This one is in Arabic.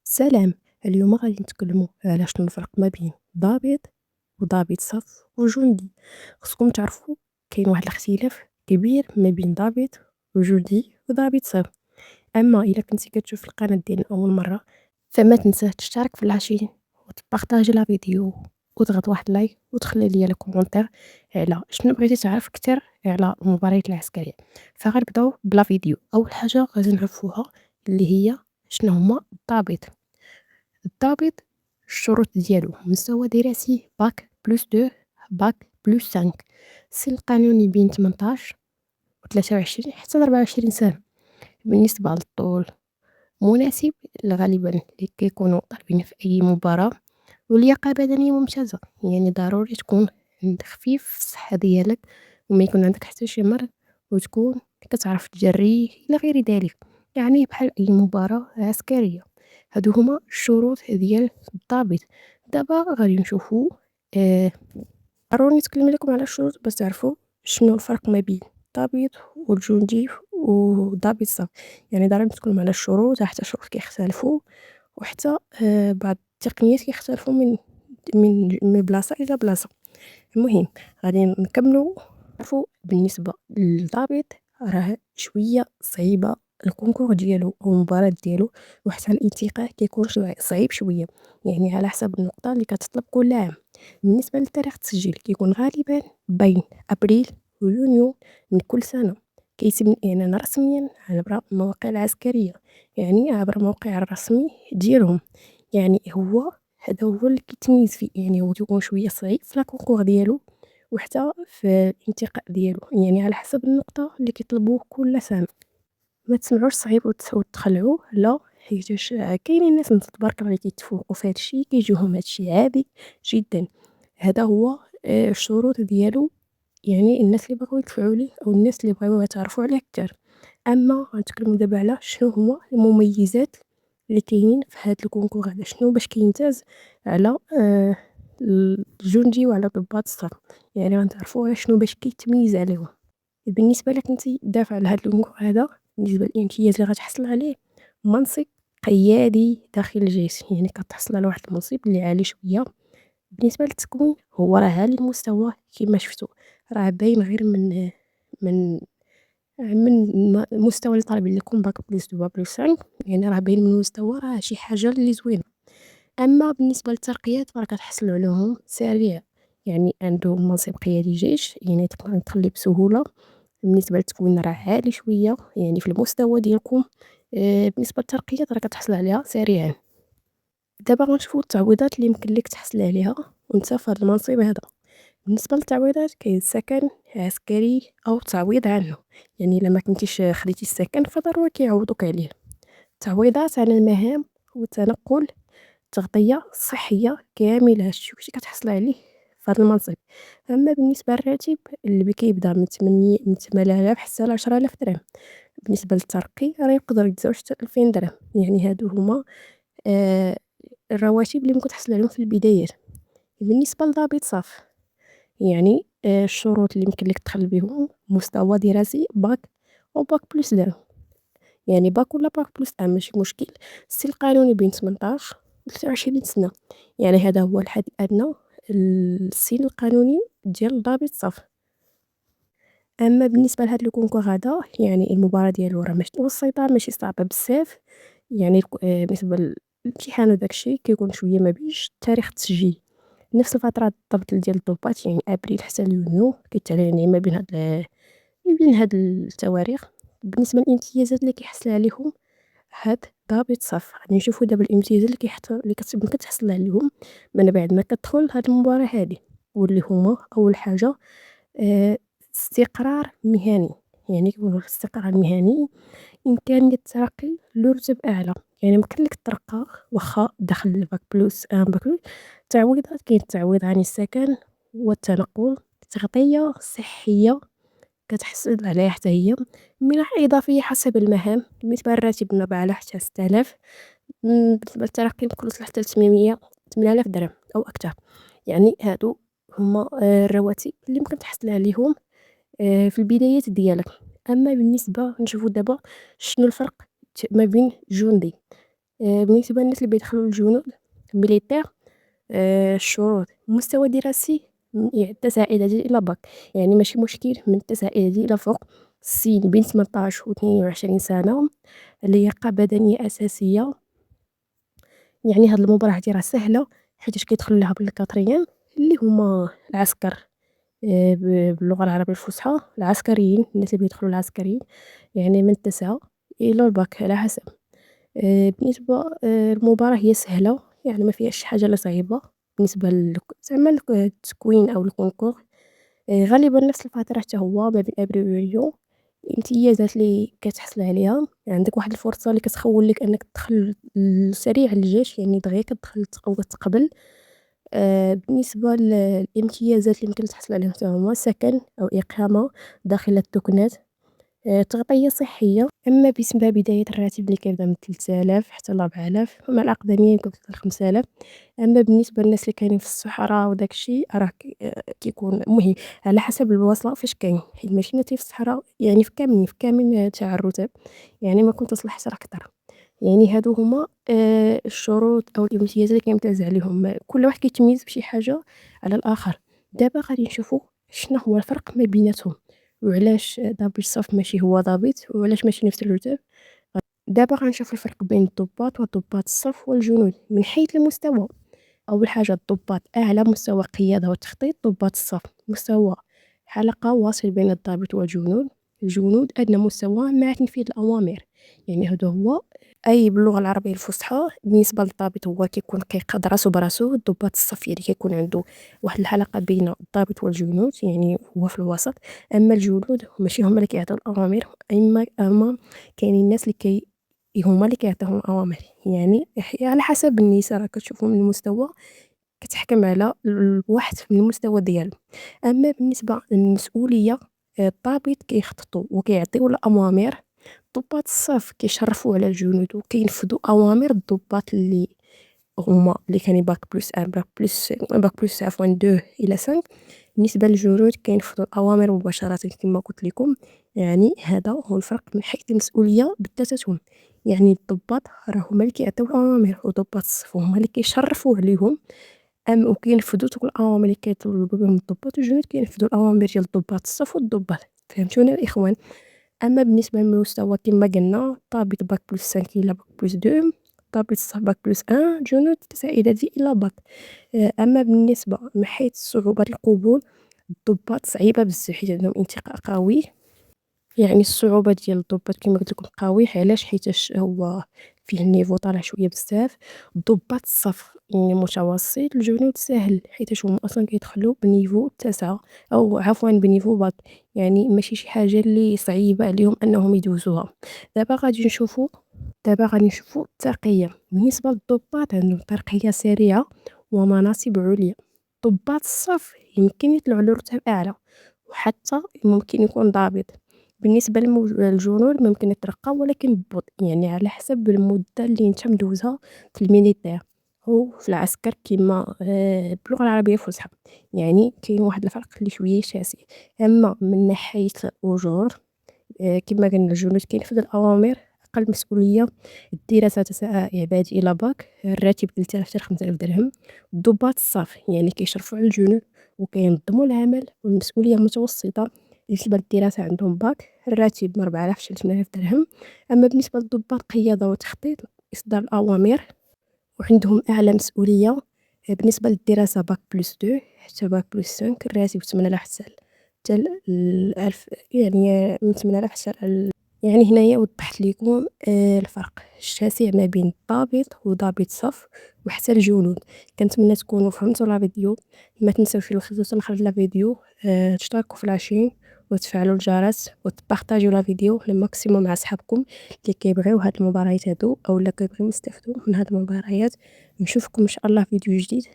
سلام. اليوم غادي نتكلموا على شنو الفرق ما بين ضابط وضابط صف وجندي. خصكم تعرفوا كاين واحد الاختلاف كبير ما بين ضابط وجندي وضابط صف. اما الا كنتي كتشوف القناه ديالنا اول مره فما تنسى تشترك في العشرين وتبارطاجي لا فيديو وتضغط واحد لايك وتخلي لي كومونتير على شنو بغيتي تعرف اكثر على المباريات العسكريه. فغنبداو بلا فيديو. اول حاجه غادي نعرفوها اللي هي شنو هما الضابط. الضابط الشروط ديالو مستوى دراسي باك بلس دو، باك بلس سانك، السن القانوني بين 18 و 23 حتى ل 24 سنة. بالنسبة للطول مناسب غالبا اللي كيكونوا طالبين في أي مباراة، واللياقة البدنية ممتازة، يعني ضروري تكون عندك خفيف في الصحة ديالك وما يكون عندك حتى شي مرض، وتكون كتعرف تجري إلى غير ذلك، يعني بحال أي مباراة عسكرية. هادو هما الشروط ديال الضابط. دابا غادي نشوفو آه ضروري نتكلم لكم على الشروط باش تعرفوا شنو الفرق ما بين الضابط والجندي وضابط الصف. يعني ضروري نتكلم على الشروط، حتى الشروط كيختلفوا، وحتى بعض التقنيات كيختلفوا من بلاصه الى بلاصه. المهم غادي نكملوا. نعرفوا بالنسبه للضابط راه شويه صعيبه الكونكور ديالو او المباراة ديالو، وحتى الانتقاء كيكون صعيب شويه، يعني على حسب النقطه اللي كتطلب كل عام. بالنسبه لتاريخ التسجيل كيكون غالبا بين ابريل ويونيو من كل سنه. كيتم الاعلان رسميا عبر المواقع العسكريه، يعني عبر الموقع الرسمي ديالهم. يعني هذا هو اللي كيتميز فيه، يعني هو تيكون شويه صعيب في لاكونكور ديالو وحتى في الانتقاء ديالو، يعني على حسب النقطه اللي كيطلبوه كل سنه. ما تسمعوش صعيب وتخلعوا، لا، حيتاش كاينين ناس تبارك الله اللي كيتفوقوا في هادشي، كيجيوهم هادشي عادي جدا. هذا هو الشروط ديالو، يعني الناس اللي بغاو يدفعوا ليه او الناس اللي بغاو يتعرفوا عليه اكثر. اما غنتكلموا دابا على شنو هما المميزات اللي كاينين في هذا الكونكور هذا، شنو باش كيمتاز على الجندي وعلى ضباط الصف. يعني غنتعرفوا على شنو باش كيتميز عليهم. بالنسبه لك انت دافع على هذا الكونكور هذا، بالنسبه للامتياز اللي غتحصل عليه، منصب قيادي داخل الجيش، يعني كتحصل على واحد المنصب اللي عالي شويه. بالنسبة للتكوين هو راه عالي المستوى كما شفتوا، راه باين غير من المستوى اللي طالبين لكم باك بلس 2 باك بلس 5، يعني راه باين من المستوى، راه شي حاجة اللي زوينة. أما بالنسبة للترقيات فراه كتحصلوا عليهم سريع، يعني عندهم منصب قيادي جيش يعني تقدر تخلي بسهولة. بالنسبة للتكوين راه عالي شوية يعني في المستوى ديالكم. بالنسبة للترقيات راه كتحصل عليها سريعا. دابا غنشوفوا التعويضات اللي يمكن لك تحصل عليها وانت في هذا المنصب هذا. بالنسبة للتعويضات كاين سكن عسكري أو تعويض عنه، يعني إلا ما كنتيش خديتي السكن فضروري كيعوضوك عليه. تعويضات على المهام والتنقل، تغطية صحية كاملة، هادشي كلشي كتحصل عليه في هذا المنصب. أما بالنسبة للراتب اللي كيبدا من 8000 حتى ل 10000 درهم. بالنسبة للترقي راه يقدر يتزاوج حتى 2000 درهم، يعني هادو هما آه الرواتب اللي ممكن تحصل عليهم في البدايات. بالنسبة لضابط صف، يعني الشروط اللي يمكن لك تدخل بهم مستوى دراسي باك أو باك بلس دان، يعني باك ولا باك بلس دان ماشي مشكل. السن القانوني بين 18 و 23 سنة، يعني هذا هو الحد الأدنى السن القانوني ديال ضابط الصف. أما بالنسبة لهاد الكونكور هذا، يعني المباراة ديالو راه ماشي متوسطة ماشي صعبة بزاف، يعني بالنسبة للامتحان وداكشي كيكون شوية ما بينش. تاريخ التسجيل نفس الفترة بالضبط ديال الضباط، يعني أبريل حتى ليونيو، كيتعلن يعني ما بين هاد التواريخ. بالنسبة للامتيازات اللي كيحصل عليهم هاد ضابط الصف، غادي نشوفو دابا الامتيازات اللي ممكن تحصل عليهم من بعد ما كتدخل هاد المباراة هادي، واللي هما أول حاجة آآ استقرار مهني، يعني كيقولوا الاستقرار المهني إمكانية الترقي لرتب أعلى، يعني يمكن لك ترقى واخا داخل الباك بلس باك بلس. تعويضات كاين التعويض عن السكن والتنقل، تغطية صحية كتحصل عليها حتى هي، منح إضافية حسب المهام. بالنسبة للراتب بنبع على حتى 6000. بالنسبة للترقي ممكن يوصل حتى ل 8000 درهم أو أكتر. يعني هادو هما الرواتب اللي ممكن تحصل عليهم في البدايات ديالك. أما بالنسبة نشوفو دابا شنو الفرق ما بين جندي. بالنسبة للناس اللي بيدخلوا الجنود ميليتير، الشروط: مستوى دراسي من التاسعة إعدادي إلى باك، يعني ماشي مشكل من التاسعة إعدادي إلى فوق. السن بين 18 و 22 سنة. اللياقة بدنية أساسية، يعني هاد المباراة هادي راه سهلة حيتاش كيدخلوا لها بالكاتريام اللي هما العسكر. باللغة العربية الفصحى العسكريين، الناس اللي بيدخلوا العسكريين، يعني من التاسعة إلى الباك على حسب. بالنسبة المباراة هي سهلة، يعني ما فيهاش شي حاجة لا صعيبة بالنسبة زعما التكوين أو الكونكور. غالبًا نفس الفترة حتى هو ما بين أبريل ويوليو. الامتيازات اللي كتحصل عليها: عندك واحد الفرصة اللي كتخول لك أنك تدخل سريع للجيش، يعني دغيا كتدخل وكتقبل. بالنسبة للامتيازات اللي يمكن تحصل عليهم حتى هما: سكن أو إقامة داخل التكنات، تغطية صحية. أما بالنسبة لبداية الراتب اللي كيبدا من 3000 حتى ل4000، ومع الأقدمية يمكن توصل ل5000. أما بالنسبة للناس اللي كاينين في الصحراء وداك الشي راه كيكون مهم على حسب البلاصة فاش كاين، حيت ماشي نتي في الصحراء يعني في كامل تاع الرتب، يعني ممكن توصل حتى لأكتر. يعني هادو هما الشروط أو الامتيازات اللي كيمتاز عليهم كل واحد كيتميز بشي حاجة على الآخر. دابا غادي نشوفو شنو هو الفرق ما بيناتهم، وعلاش ضابط الصف ماشي هو ضابط، وعلاش ماشي نفس الرتب. دابا غنشوفو الفرق بين الضباط وضباط الصف والجنود من حيث المستوى. أول حاجة: الضباط أعلى مستوى قيادة وتخطيط. ضباط الصف مستوى حلقة واصل بين الضابط والجنود. الجنود أدنى مستوى مع تنفيذ الأوامر. يعني هذا هو أي باللغة العربية الفصحى. بالنسبة للضابط هو كيكون كيقاد راسو براسو. ضباط الصف يعني كيكون عنده واحد الحلقة بين الضابط والجنود، يعني هو في الوسط. أما الجنود ماشي هما اللي كيعطيو الأوامر، أما كاينين الناس اللي هما اللي كيعطيوهم الأوامر. يعني على حسب النساء راه كتشوفوا من المستوى كتحكم على الواحد من المستوى ديالو. أما بالنسبة للمسؤولية، الضابط كيخططوا وكيعطيو الأوامر. ضباط الصف كيشرفوا على الجنود وكينفذوا أوامر الضباط اللي هما اللي كاينين باك بلس ان باك بلس عفوا 2 إلى 5. بالنسبة للجنود كينفذوا الأوامر مباشرة كما قلت لكم. يعني هذا هو الفرق من حيث المسؤولية بالتساتهم. يعني الضباط راه هما اللي كيعطيو الأوامر، وضباط الصف هما اللي كيشرفوا عليهم وكينفذوا دوك الأوامر اللي كيطلبوا بهم الضباط. والجنود كينفذوا الأوامر ديال ضباط الصف والضباط. فهمتونا الإخوان؟ أما بالنسبة للمستوى كما قلنا: ضابط باك بلس 5 إلى باك بلس 2، ضابط الصف باك بلس 1، جنود 9 إعدادي إلى باك. أما بالنسبة من حيث صعوبة القبول: الضباط صعيبة بزاف حيت عندهم انتقاء قوي. يعني الصعوبة ديال الضباط كما قلت لكم قوي، علاش؟ حيتاش هو فيه النيفو طالع شوية بزاف. ضباط الصف يعني متوسط. الجنود ساهل حيتاش هما أصلا كيدخلوا بنيفو التاسعة، أو عفوا بنيفو باك، يعني ماشي شي حاجة اللي صعيبة عليهم أنهم يدوزوها. دابا غادي نشوفو الترقية. بالنسبة للضباط عندهم ترقية سريعة ومناصب عليا. ضباط الصف يمكن يطلعوا لرتب أعلى، وحتى ممكن يكون ضابط. بالنسبة للجنود ممكن يترقى ولكن ببطء، يعني على حسب المدة اللي نتا مدوزها في الميليتير أو في العسكر كما باللغة العربية الفصحى. يعني كاين واحد الفرق اللي شوية شاسع. أما من ناحية الأجور، كما قلنا الجنود كينفذ الأوامر، أقل مسؤولية. الدراسة 9 إعدادي إلى باك، الراتب 3000 حتى 5000 درهم. ضباط الصف يعني كيشرفوا على الجنود وكينظموا العمل، والمسؤولية متوسطة. بالنسبة للدراسة عندهم باك، الراتب من 4000 حتى 8000 درهم. أما بالنسبة للضباط قيادة وتخطيط، إصدار الأوامر، وعندهم أعلى مسؤولية. بالنسبة للدراسة باك بلس 2 حتى باك بلس 5، الراتب 8000 حتى ل1000، يعني من 8000 حتى يعني هنايا وضحت لكم الفرق الشاسع ما بين الضابط وضابط صف وحتى الجنود. كنتمنى تكونوا فهمتوا لا فيديو. ما تنساوش لو وصلتوا لاخر لا فيديو تشتركوا في لاشين وتفعلوا الجرس وتبارطاجيو لا فيديو للماكسيموم مع صحابكم اللي كيبغيو هاد المباريات هادو او اللي كيبغيو يستافدوا من هاد المباريات. نشوفكم ان شاء الله في فيديو جديد.